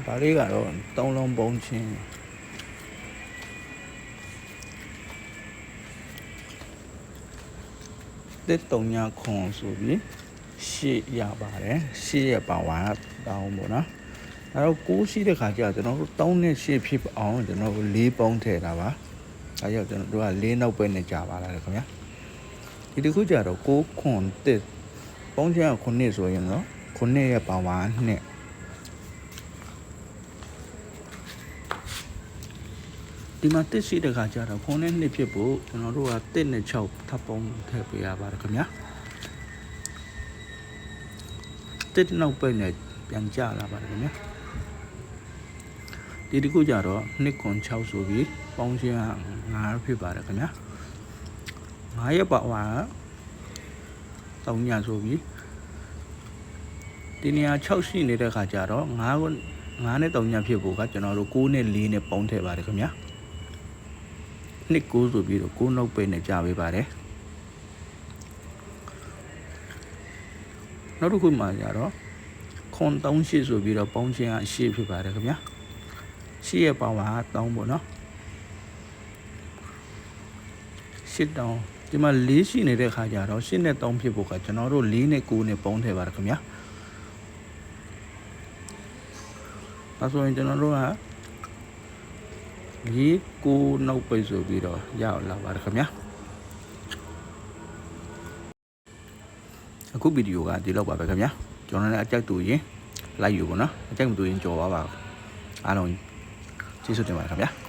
ဒါလေးကတော့3လုံးပုံချင်းတစ်3ညခွန်ဆိုပြီး8ရပါတယ်8ရပါဝါတောင်းပေါ့နော်အဲ့တော့9ရှိတဲ့ခါကျကျွန်တော်တို့3နဲ့8ဖြစ်အောင်ကျွန်တော်တို့4ပုံထည့်တာပါဒါကြောင့်ကျွန်တော်တို့က4နောက်ပဲနဲ့ကြာပါလားခင်ဗျာဒီတစ်ခုကျတော့9ခွန်တစ်ပုံချင်းက9ဆိုရင်တော့9ရပါဝါ2ဒီမှာတစ်ရှိတဲ့ခါကျတော့9နဲ့2ဖြစ်ဖို့ကျွန်တော်တို့က1နဲ့6ထပ်ပုံထည့်ပေးရပါတယ်ခင်ဗျာ1နောက်ပဲနဲ့ပြန်ကြလာပါတယ်ခင်ဗျာဒီတစ်ခုကျတော့2ခွန်6ဆိုပြီးပေါင်းချင်းက9ဖြစ်ပါတယ်ခင်ဗျာ9ရက်ပါဝါ3ညဆိုပြီးဒီနေရာ6ရှိနေတဲ့ခါကျတော့9နဲ့3ညဖြစ်ဖို့ကကျွန်တော်တို့9နဲ့4နဲ့ပေါင်းထည့်ပါတယ်ခင်ဗျာနှစ်9ဆိုပြီးတော့9နောက်ပဲနဲ့ကြာပေးပါတယ်နောက်တစ်ခုမှကြတော့ခွန်38ဆိုပြီးတော့ပေါင်းချင်းက8ဖြစ်ပါတယ်ခင်ဗျာ8ရဲ့ပါဝါ3ပေါ့နော်8တောင်းဒီမှာ4ရှိနေတဲ့ခါကျတော့8နဲ့3ဖြစ်ဖို့ကကျွန်တော်တို့4နဲ့9နဲ့ပေါင်းထည့်ပါတယ်ခင်ဗျာဒါဆိုရင်ကျွန်တော်တို့ကဒီ9နောက်ပဲဆိုပြီးတော့ရအောင်လာပါတယ်ခင်ဗျာအခုဗီဒီယိုကဒီလောက်ပါပဲခင်ဗျာကျွန်တော်လည်းအကြိုက်တူရင် like ယူပါနော်အကြိုက်မတူရင်ကြော်ပါအားလုံးကျေးဇူးတင်ပါတယ်ခင်ဗျာ